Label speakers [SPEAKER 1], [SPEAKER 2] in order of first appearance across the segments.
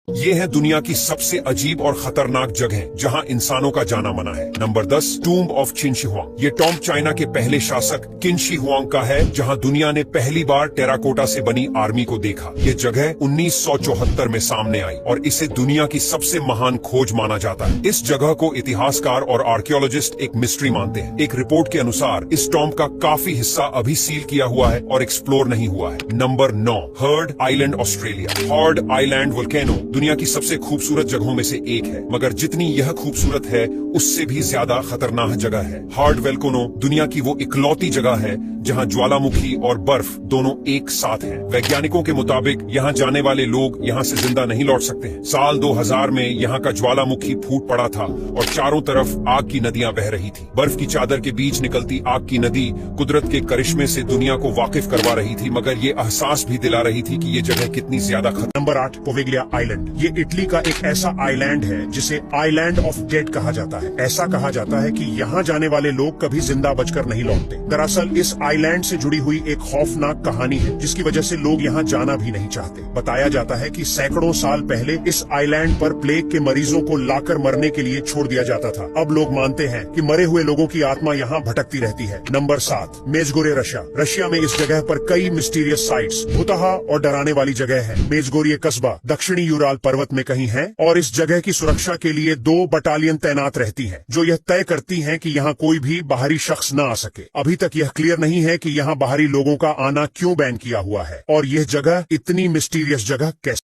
[SPEAKER 1] ये है दुनिया की सबसे अजीब और खतरनाक जगह जहां इंसानों का जाना मना है। Number 10, tomb of chin she Huang. ये टॉम्ब चाइना के पहले शासक किन शी हुआंग का है, जहां दुनिया ने पहली बार टेराकोटा से बनी आर्मी को देखा। ये जगह 1974 में सामने आई और इसे दुनिया की सबसे महान खोज माना जाता है। इस जगह को इतिहासकार और आर्कियोलॉजिस्ट एक मिस्ट्री मानते हैं। एक रिपोर्ट के अनुसार इस टॉम्ब का काफी हिस्सा अभी सील किया हुआ है और एक्सप्लोर नहीं हुआ है। Number 9, heard island, Australia. Heard island volcano दुनिया की सबसे खूबसूरत जगहों में से एक है, मगर जितनी यह खूबसूरत है उससे भी ज्यादा खतरनाक जगह है। हर्ड वोल्केनो दुनिया की वो इकलौती जगह है जहां ज्वालामुखी और बर्फ दोनों एक साथ हैं। वैज्ञानिकों के मुताबिक यहां जाने वाले लोग यहां से जिंदा नहीं लौट सकते हैं। साल 2000 में यहां का ज्वालामुखी फूट पड़ा था और चारों तरफ आग की नदियां बह रही थी। बर्फ की चादर के बीच निकलती आग की नदी कुदरत के करिश्मे से दुनिया को वाकिफ करवा रही थी, मगर ये एहसास भी दिला रही थी कि ये जगह कितनी ज्यादा
[SPEAKER 2] नंबर 8, पोवेगलिया आइलैंड। ये इटली का एक ऐसा आइलैंड है जिसे आइलैंड ऑफ डेड कहा जाता है। ऐसा कहा जाता है कि यहाँ जाने वाले लोग कभी जिंदा बचकर नहीं लौटते। दरअसल इस आइलैंड से जुड़ी हुई एक खौफनाक कहानी है जिसकी वजह से लोग यहाँ जाना भी नहीं चाहते। बताया जाता है कि सैकड़ों साल पहले इस आइलैंड पर प्लेग के मरीजों को लाकर मरने के लिए छोड़ दिया जाता था। अब लोग मानते हैं कि मरे हुए लोगों की आत्मा यहाँ भटकती रहती है। Number 7, मेजगोरे, Russia. रशिया में इस जगह पर कई मिस्टीरियस साइट्स, भुतहा और डराने वाली जगह है। मेजगोरिये कस्बा दक्षिणी यूराल पर्वत में कहीं है और इस जगह की सुरक्षा के लिए 2 बटालियन तैनात रहती हैं, जो यह तय करती हैं कि यहाँ कोई भी बाहरी शख्स न आ सके। अभी तक यह क्लियर नहीं है कि यहाँ बाहरी लोगों का आना क्यों बैन किया हुआ है और यह जगह इतनी मिस्टीरियस जगह कैसे।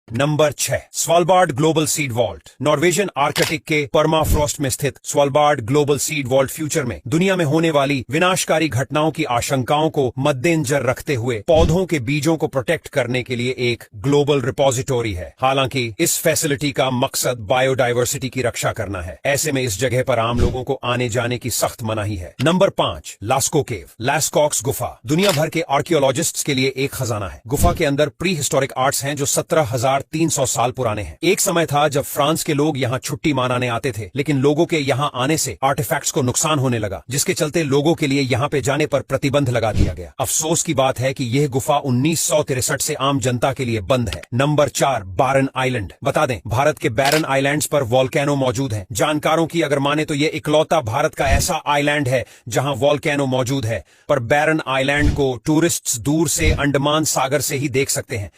[SPEAKER 3] Number 6, Svalbard Global Seed Vault. Norwegian Arctic के परमाफ्रॉस्ट में स्थित Svalbard Global Seed Vault future में दुनिया में होने वाली विनाशकारी घटनाओं की आशंकाओं को मद्देनजर रखते हुए पौधों के बीजों को प्रोटेक्ट करने के लिए एक ग्लोबल रिपोजिटोरी है। हालांकि इस फैसिलिटी का मकसद बायोडायवर्सिटी की रक्षा करना है। ऐसे में इस जगह पर आम लोगों को आने जाने की सख्त मनाही है। नंबर 5, लास्को केव, लैस्कॉक्स गुफा। दुनिया भर के आर्कियोलॉजिस्ट्स के लिए एक खजाना है। गुफा के अंदर प्री हिस्टोरिक आर्ट्स हैं जो 17,300 साल पुराने हैं। एक समय था जब फ्रांस के लोग यहाँ छुट्टी मनाने आते थे, लेकिन लोगों के यहाँ आने से आर्टिफैक्ट्स को नुकसान होने लगा, जिसके चलते लोगों के लिए यहाँ पे जाने पर प्रतिबंध लगा दिया गया। अफसोस की बात है कि यह गुफा 1963 से आम जनता के लिए बंद है। नंबर 4, बारन आइलैंड। बता दें, भारत के बैरन आइलैंड्स पर वॉल्केनो मौजूद है। जानकारों की अगर माने तो यह इकलौता भारत का ऐसा आइलैंड है जहां वॉल्केनो मौजूद है, पर बैरन आइलैंड को टूरिस्ट्स दूर से अंडमान सागर से ही देख सकते हैं।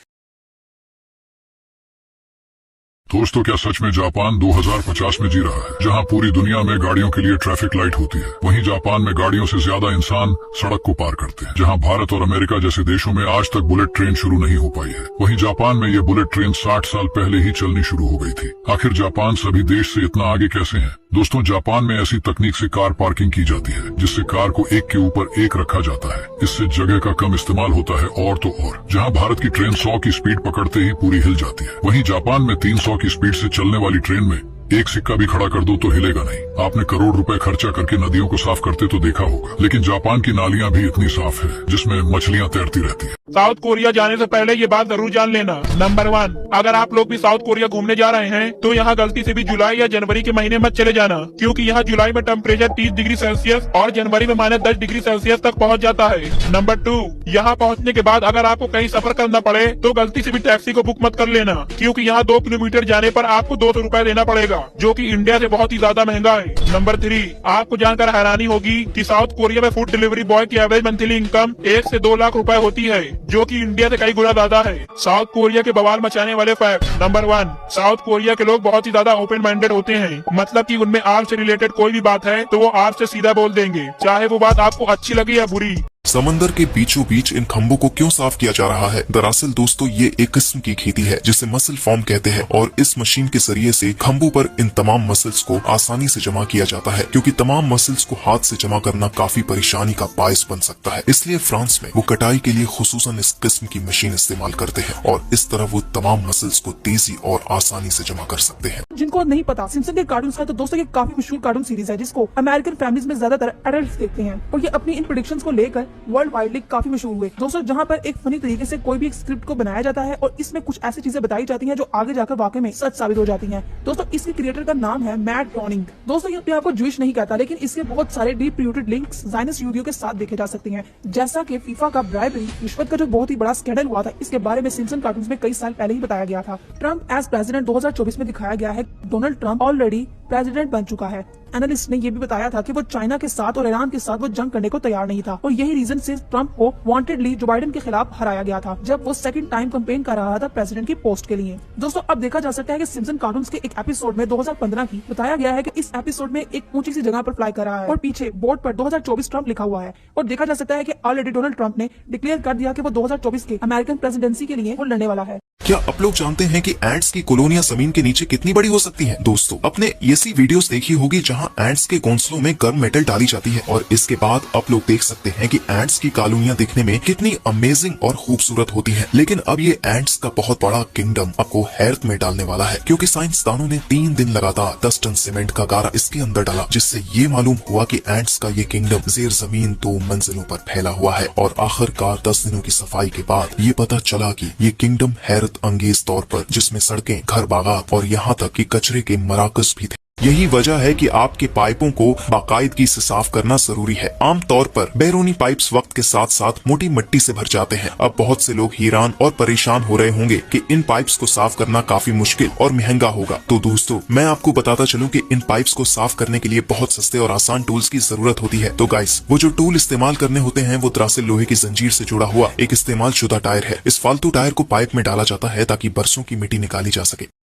[SPEAKER 4] दोस्तों, क्या सच में जापान 2050 में जी रहा है, जहां पूरी दुनिया में गाड़ियों के लिए ट्रैफिक लाइट होती है, वहीं जापान में गाड़ियों से ज्यादा इंसान सड़क को पार करते हैं। जहां भारत और अमेरिका जैसे देशों में आज तक बुलेट ट्रेन शुरू नहीं हो पाई है, वहीं जापान में ये बुलेट ट्रेन 60 साल पहले ही चलनी शुरू हो गई थी। आखिर जापान सभी देश से इतना आगे कैसे है? दोस्तों, जापान में ऐसी तकनीक से कार पार्किंग की जाती है जिससे कार को एक के ऊपर एक रखा जाता है। इससे जगह का कम इस्तेमाल होता है। और तो और, जहां भारत की ट्रेन 100 की स्पीड पकड़ते ही पूरी हिल जाती है, वहीं जापान में 300 की स्पीड से चलने वाली ट्रेन में एक सिक्का भी खड़ा कर दो तो हिलेगा नहीं। आपने करोड़ रुपए खर्चा करके नदियों को साफ करते तो देखा होगा, लेकिन जापान की नालियां भी इतनी साफ है जिसमें मछलियां तैरती रहती है।
[SPEAKER 5] साउथ कोरिया जाने से पहले ये बात जरूर जान लेना। नंबर 1, अगर आप लोग भी साउथ कोरिया घूमने जा रहे हैं तो यहाँ गलती से भी जुलाई या जनवरी के महीने मत चले जाना, क्योंकि यहाँ जुलाई में टेम्परेचर 30 डिग्री सेल्सियस और जनवरी में -10 डिग्री सेल्सियस तक पहुँच जाता है। नंबर 2, यहाँ पहुँचने के बाद अगर आपको कहीं सफर करना पड़े तो गलती से भी टैक्सी को बुक मत कर लेना, क्योंकि यहाँ 2 किलोमीटर जाने पर आपको 200 रुपए देना पड़ेगा, जो कि इंडिया से बहुत ही ज्यादा महंगा है। नंबर 3, आपको जानकर हैरानी होगी कि साउथ कोरिया में फूड डिलीवरी बॉय की एवरेज मंथली इनकम 1 से 2 लाख रुपए होती है, जो कि इंडिया से कई गुना ज्यादा है। साउथ कोरिया के बवाल मचाने वाले फैक्ट। नंबर 1, साउथ कोरिया के लोग बहुत ही ज्यादा ओपन माइंडेड होते हैं, मतलब कि उनमें आर्ट से रिलेटेड कोई भी बात है तो वो आर्ट से सीधा बोल देंगे, चाहे वो बात आपको अच्छी लगे या बुरी।
[SPEAKER 6] समंदर के बीचों बीच इन खंभों को क्यों साफ किया जा रहा है? दरअसल दोस्तों, ये एक किस्म की खेती है जिसे मसल फॉर्म कहते हैं और इस मशीन के जरिए से खंभों पर इन तमाम मसल्स को आसानी से जमा किया जाता है, क्योंकि तमाम मसल्स को हाथ से जमा करना काफी परेशानी का बायस बन सकता है। इसलिए फ्रांस में वो कटाई के लिए खुसूसन इस किस्म की मशीन इस्तेमाल करते हैं और इस तरह वो तमाम मसल्स को तेजी और आसानी से जमा कर सकते हैं।
[SPEAKER 7] जिनको नहीं पता, सिम्पसन के कार्टून का तो दोस्तों ये काफी मशहूर कार्टून सीरीज है जिसको अमेरिकन फैमिलीज में ज्यादातर एडल्ट्स देखते हैं और ये अपनी इन प्रेडिक्शंस को लेकर वर्ल्ड वाइडली काफी मशहूर हुए। दोस्तों जहाँ पर एक फनी तरीके से कोई भी एक स्क्रिप्ट को बनाया जाता है और इसमें कुछ ऐसी चीजें बताई जाती हैं जो आगे जाकर वाकई में सच साबित हो जाती हैं। दोस्तों इसके क्रिएटर का नाम है मैट ग्रोनिंग। दोस्तों ये अपने आप को ज्यूइश नहीं कहता, लेकिन इसके बहुत सारे डीप रूटेड लिंक्स ज़ायनिस्ट यूदियों के साथ देखे जा सकते हैं। जैसा कि फीफा का ब्राइबरी रिश्वत का जो बहुत ही बड़ा स्कैंडल हुआ था, इसके बारे में सिम्पसन कार्टून्स में कई साल पहले ही बताया गया था। ट्रम्प एज प्रेसिडेंट 2024 में दिखाया गया है। डोनाल्ड ट्रम्प ऑलरेडी प्रेसिडेंट बन चुका है। एनालिस्ट ने यह भी बताया था कि वो चाइना के साथ और ईरान के साथ वो जंग करने को तैयार नहीं था और यही रीजन से ट्रम्प को वांटेडली जो बाइडेन के खिलाफ हराया गया था जब वो सेकंड टाइम कैंपेन कर रहा था प्रेसिडेंट की पोस्ट के लिए। दोस्तों अब देखा जा सकता है कि सिम्पसन कार्टून्स के एक एपिसोड में 2015 की बताया गया है कि इस एपिसोड में एक ऊंची सी जगह पर फ्लाई कर रहा है और पीछे बोर्ड पर 2024 ट्रम्प लिखा हुआ है और देखा जा सकता है कि ऑलरेडी डोनाल्ड ट्रम्प ने डिक्लेयर कर दिया कि वो 2024 के अमेरिकन प्रेसिडेंसी के लिए वो लड़ने वाला है।
[SPEAKER 6] क्या आप लोग जानते हैं कि एंट्स की कॉलोनियां जमीन के नीचे कितनी बड़ी हो सकती हैं? दोस्तों आपने ऐसी वीडियोस देखी होगी जहां एंट्स के घोंसलों में गर्म मेटल डाली जाती है और इसके बाद आप लोग देख सकते हैं कि एंट्स की कॉलोनियां दिखने में कितनी अमेजिंग और खूबसूरत होती हैं। लेकिन अब ये एंट्स का बहुत बड़ा किंगडम आपको हैरत में डालने वाला है, क्योंकि साइंसदानों ने 3 दिन लगातार 10 टन सीमेंट का गारा इसके अंदर डाला, जिससे ये मालूम हुआ कि एंट्स का ये किंगडम जेर जमीन 2 मंजिलों पर फैला हुआ है। और आखिरकार 10 दिनों की सफाई के बाद ये पता चला कि ये किंगडम हैरत अंगेज तौर पर, जिसमें सड़कें, घर, बागात और यहाँ तक कि कचरे के मराकज भी थे। यही वजह है कि आपके पाइपों को बाकायदगी से साफ करना जरूरी है। आमतौर पर बैरूनी पाइप्स वक्त के साथ साथ मोटी मिट्टी से भर जाते हैं। अब बहुत से लोग हैरान और परेशान हो रहे होंगे कि इन पाइप्स को साफ करना काफी मुश्किल और महंगा होगा। तो दोस्तों मैं आपको बताता चलूं कि इन पाइप्स को साफ करने के लिए बहुत सस्ते और आसान टूल्स की जरूरत होती है। तो गाइस वो जो टूल इस्तेमाल करने होते हैं वो दरअसल लोहे की जंजीर से जुड़ा हुआ एक इस्तेमाल शुदा टायर है। इस फालतू टायर को पाइप में डाला जाता है ताकि बरसों की मिट्टी निकाली जा सके।